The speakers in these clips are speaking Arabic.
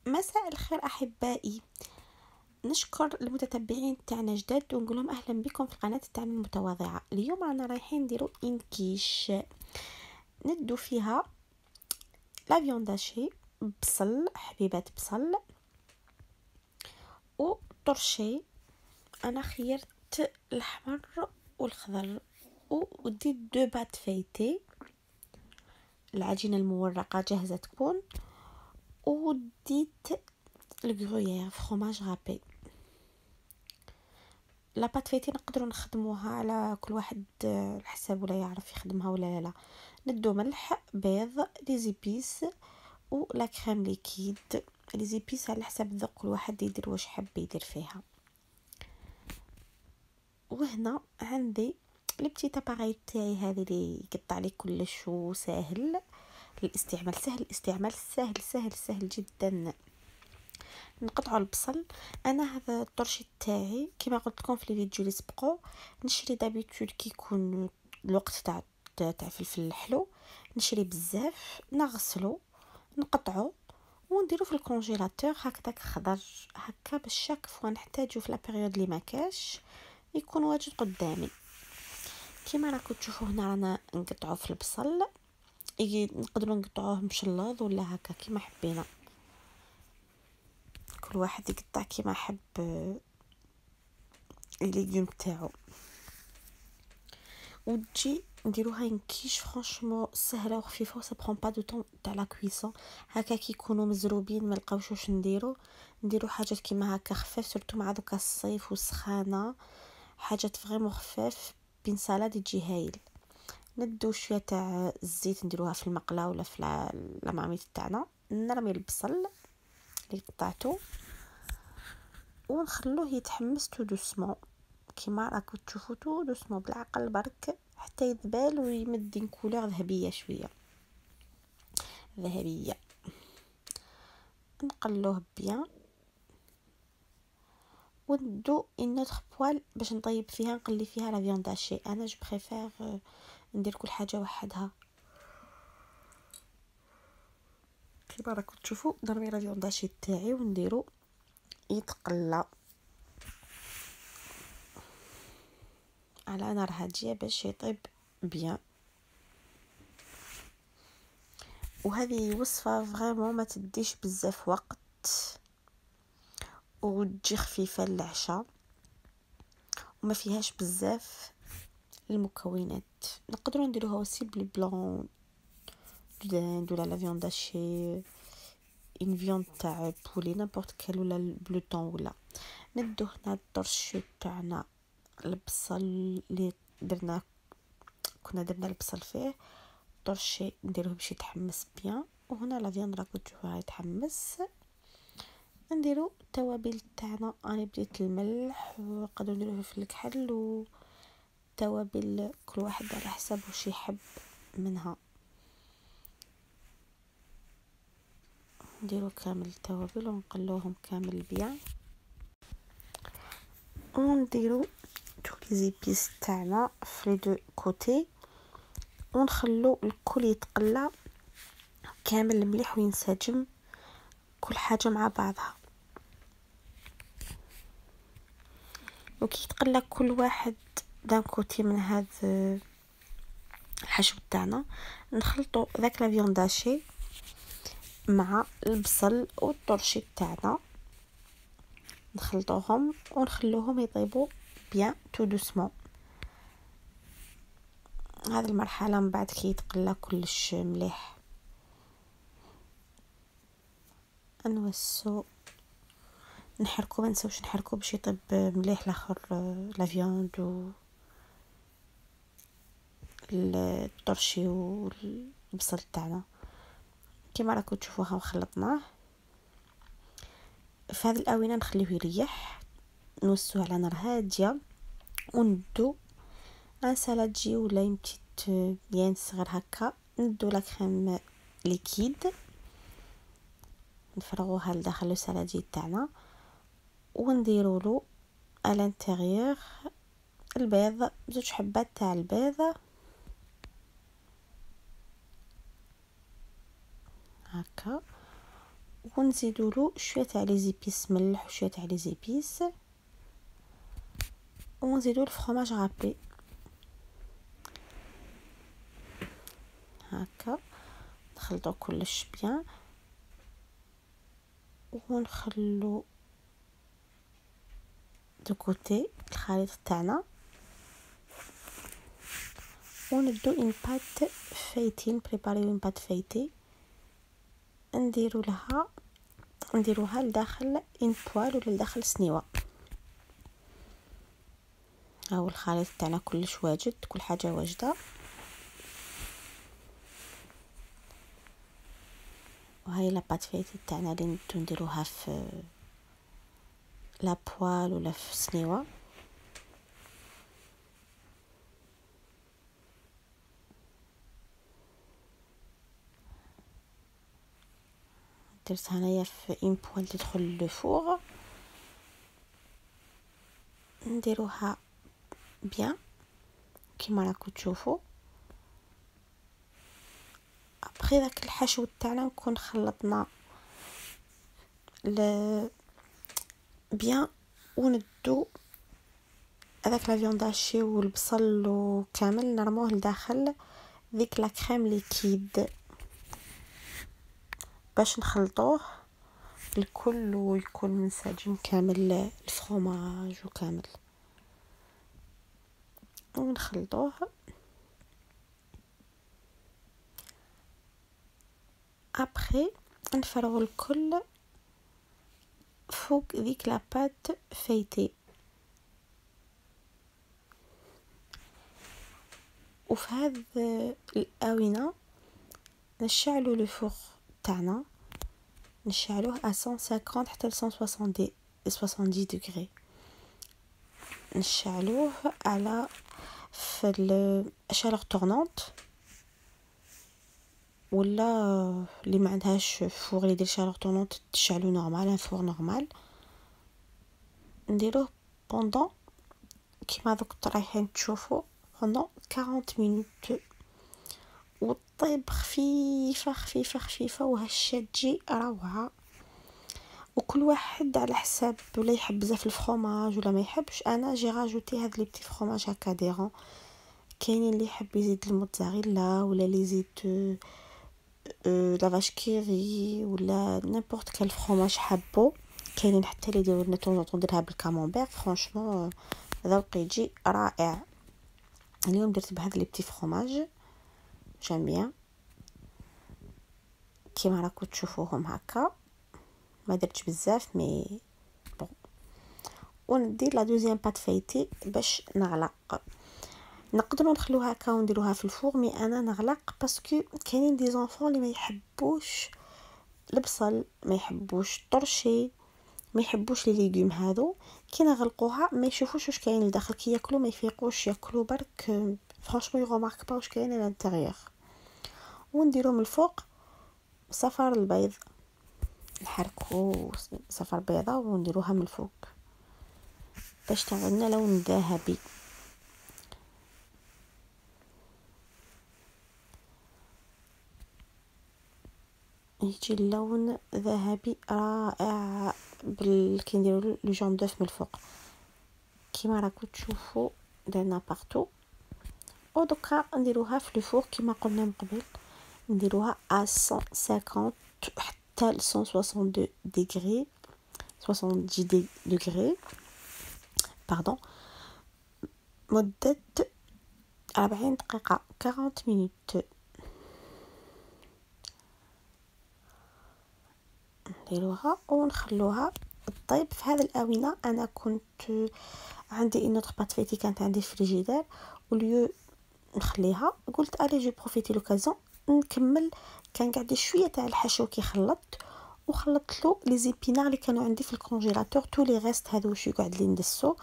مساء الخير احبائي. نشكر المتتبعين تاعنا جداد ونقول لهم اهلا بكم في القناه تاعنا المتواضعه. اليوم رانا رايحين نديرو ان كيش ندو فيها لا فيونداشي، بصل، حبيبات بصل وطرشي. انا خيرت الاحمر والخضر وديت دو بات فايتي. العجينه المورقه جاهزه تكون، وديت الغرويير فروماج غابي. لاباط فايتي نقدروا نخدموها على كل واحد الحساب ولا يعرف يخدمها ولا لا. ندو ملح، بيض، لي زيبيس ولا كريم ليكيد. لي زيبيس على حسب ذوق كل واحد يدير واش حب يدير فيها. وهنا عندي البتي اباري تاعي هذه اللي يقطع لي كلش وسهل الاستعمال، سهل الاستعمال، سهل سهل سهل جدا. نقطعوا البصل. انا هذا الطرش تاعي كما قلت لكم في الفيديو اللي سبقوا، نشري دابيتود كي يكون الوقت تاع فلفل الحلو، نشري بزاف، نغسلو، نقطعو ونديرو في الكونجيلاتور هكذاك خضر هكا باش شاك فوا نحتاجو في لا بيريود اللي ما كاش يكون واجد قدامي. كيما راكم تشوفوا هنا رانا نقطعو في البصل، نقدروا نقطعوه مشلوض ولا هكا كيما حبينا، كل واحد يقطع كيما حب الليجوم تاعو. وتجي نديروها نكيش فرانشمون سهله وخفيفه وسا برون با دو طون تاع لا كويسون. هكا كي يكونوا مزروبين ما لقاوش واش نديرو حاجات كيما هكا خفاف، سورتو مع دوكا الصيف والسخانه، حاجات فريمون خفاف بين سالاد يجي هايل. ندو شويه تاع الزيت نديروها في المقله ولا في لا ماميط تاعنا، نرمي البصل اللي قطعته ونخلوه يتحمس تو دوسمون كيما راكم تشوفوا، تو دوسمون بالعقل برك حتى يذبل ويمد كولور ذهبيه شويه ذهبيه. نقلوه بيان وندو ان نوتر بوال باش نطيب فيها، نقلي فيها لا فيوند هاشي. انا جو بريفير ندير كل حاجه وحدها. كيما راكم تشوفوا نرمي لا فيوند هاشي تاعي ونديرو يتقلى على نار هاديه باش يطيب بيان. وهذه وصفه فريمون ما تديش بزاف وقت وتجي خفيفه للعشاء وما فيهاش بزاف المكونات. نقدروا نديروها وسي بالبلون ولا لا فيوند هاشي، ان فيوند تاع بولي نابورت كال ولا البلوتون. ولا ندو هنا الطرش تاعنا البصل اللي كنا درنا البصل فيه طرشي نديروه باش يتحمس بيان. وهنا لا فيوند راكو تشوفوها يتحمس. نديرو التوابل تاعنا، انا بديت الملح وقدروا نديروه في الكحل وتوابل كل واحد على حسب واش يحب منها. نديرو كامل التوابل ونقلوهم كامل بيان ونديرو تو لي زيبيس تاعنا في لي دو كوتي ونخلو الكل يتقلى كامل المليح وينسجم كل حاجه مع بعضها. وكي يتقلى كل واحد دان كوتي من هذا الحشو تاعنا نخلطو ذاك لا فيونداشي مع البصل والطرشي تاعنا، نخلطوهم ونخلوهم يطيبوا بيان تو دوسمون. هذه المرحله من بعد كي يتقلى كلش مليح نوسو نحركو، ما نساوش نحركو باش يطيب مليح الاخر لا فيوند و الطرشي والبصل تاعنا. كما راكم تشوفوها وخلطناه في هذه الاونه نخليه يريح، نوسوه على نار هاديه وندو ان سالادجي ولا يمكن بيان صغير هكا. ندو لا كريم ليكيد نفرغوها لداخل السالادجي تاعنا ونديروا له الانتيريور البيض، زوج حبات تاع البيض هكا ونزيدو له شويه تاع لي زيبيس ملح وشويه تاع لي زيبيس ونزيدو الفرomاج رابي هكا. نخلطو كلش بيان ونخلو دو كوتي الخليط تاعنا وندو اون بات فايتي نبريباريو اون بات فايتي نديروها لداخل اون بوال ولا لداخل سنيوه. هاو الخليط تاعنا كلش واجد، كل حاجه واجده. وهاي لاباط فايتي تاعنا اللي نديروها في لا بوال ولا في سنيوه. درت هنايا في اون بوال تدخل لو فور، نديروها بيان كيما راكم تشوفوا. ابخي داك الحشو تاعنا نكون خلطنا بيان وندو هذاك لا فيوند هاشي والبصل وكامل نرموه لداخل ديك لا كريم ليكيد باش نخلطوه الكل ويكون منسجم كامل الفرomاج وكامل ونخلطوه. ابخي نفرغ الكل فوق ديك لاباط فايتي. وفي هذه الاونه نشعلوا لو فور تاعنا، نشعلوه 150 حتى 170 دوغري. نشعلوه على في الشالور تورنونت ولا اللي ما عندهاش فور اللي دير شالور تورنونت تشعلو نورمال ان فور نورمال. نديروه بوندون كيما دوك رايحين تشوفوا بوندون 40 مينوت وطيب خفيفه خفيفه خفيفه وهشه تجي روعه. وكل واحد على حساب ولا يحب بزاف الفرomاج ولا ما يحبش. انا جي راجوتي هاد لي بتي فرomاج هكا ديرون. كاينين اللي يحب يزيد الموتزاريلا ولا اللي يزيد لا فاش كيري ولا نيمبورط كال فرomاج حبو. كاينين حتى اللي يديروا لنا طون نديرها بالكامونبير. فرانشمون ذوق يجي رائع. اليوم درت بهذا لي بتي فرomاج جام بيان كيما راكم تشوفوهم هكا. ما درتش بزاف مي بون. وندير لا دوزيام بات فايتي باش نغلق. نقدروا نخلوها هكا ونديروها في الفور مي انا نغلق باسكو كاينين دي زونفون اللي ما يحبوش البصل، ما يحبوش الطرشي، ما يحبوش لي ليغوم هادو. كي نغلقوها ما يشوفوش واش كاين لداخل، كي ياكلوا ما يفيقوش ياكلوا برك فرانشمون يغومارك با واش كاين لانتيريور. ونديرو من الفوق صفار البيض، نحركو صفار بيضه ونديروها من الفوق باش تعطينا لون ذهبي. يجي اللون ذهبي رائع كي نديرو لو جون دوف من الفوق كيما راكم تشوفوا درنا بارتو. ودوكا نديروها في الفور كيما قلنا من قبل، نديروها 150 حتى 162 ديغري 70 دوغري باردون مدة 40 دقيقة 40 مينوت. نديروها ونخلوها طيب. في هذه الآونة أنا كنت عندي إنه بات فايتي كانت عندي في الفريجيدير وليو نخليها قلت الي جو بروفيتي لوكازيون نكمل. كان قاعد شويه تاع الحشو كي خلطت وخلطت له لي زيبينار اللي كانوا عندي في الكونجيلاتور تو لي ريست هادو واش يقعد لي ندسو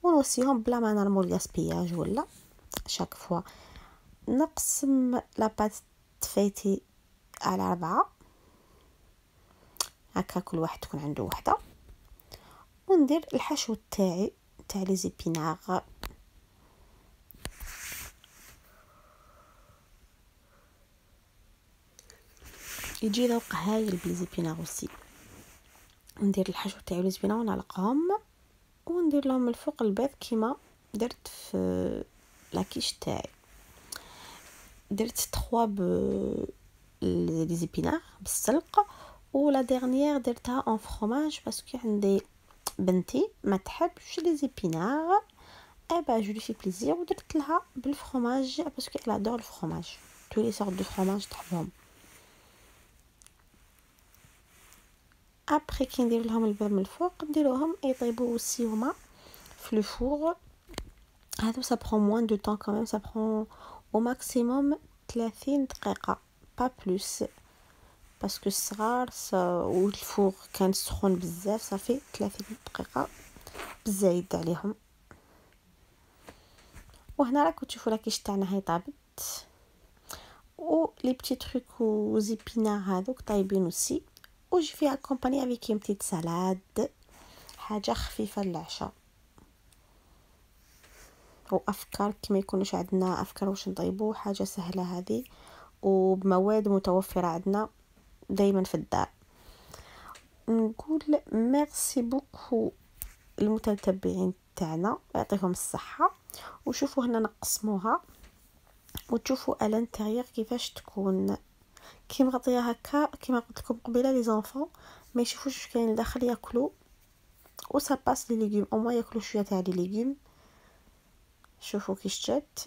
ونوصيهم بلا ما نرمو الغاسبياج ولا شاك فوا. نقسم لاباط فايتي على 4 هكا كل واحد تكون عنده وحده وندير الحشو تاعي تاع لي زيبينار. يجي ذوق هايل بلي زيبينار اوسي. ندير الحشو تاعي الزبينه ونعلقهم وندير لهم الفوق البيض كيما درت في لاكيش تاعي. درت 3 لي زيبينار بالسلق ولا ديرنيير درتها اون فروماج باسكو عندي بنتي ما تحبش لي زيبينار با جو لي في بليزير ودرت لها بالفروماج باسكو elle adore الفروماج tous les sortes de fromage تحبهم. ابري كي ندير لهم البيض من الفوق نديروهم يطيبوا السيومه في لو فور. هذا ça prend moins de temps quand même, ça prend au maximum 30 دقيقه pas plus باسكو الصغار والفور كان سخون بزاف صافي 30 دقيقه بزايد عليهم. وهنا راكم تشوفوا لاكيش تاعنا هاي طابت و لي بتي تروك وزيبينار هذوك طايبين وسي وجي فيها كومباني افيك اون بتيت سالاد حاجه خفيفه للعشاء. وافكار كما يكونوش عندنا افكار واش نطيبوا حاجه سهله هذه وبمواد متوفره عندنا دائما في الدار. نقول ميرسي بوكو المتتبعين تاعنا يعطيهم الصحه. وشوفوا هنا نقسموها وتشوفوا الانتيريور كيفاش تكون كي مغطيه هكا كيما قلت لكم قبيله لي زونفون ما يشوفوش واش كاين داخل ياكلوا وسا باس لي ليغوم او ما ياكلوا شويه تاع لي ليغوم. شوفوا كيش جات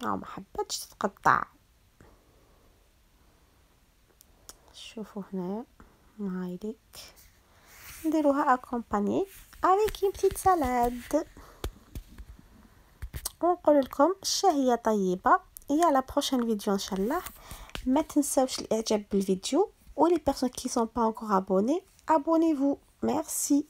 ما حبتش تتقطع. شوفوا هنا هاي ليك نديروها اكومباني افيك اون بتيت سالاد. ونقول لكم الشهيه طيبه يا لا بروشين فيديو ان شاء الله. ما تنساوش الاعجاب بالفيديو ولي بيرسون كي سون با انكور ابوني abonnez-vous. Merci.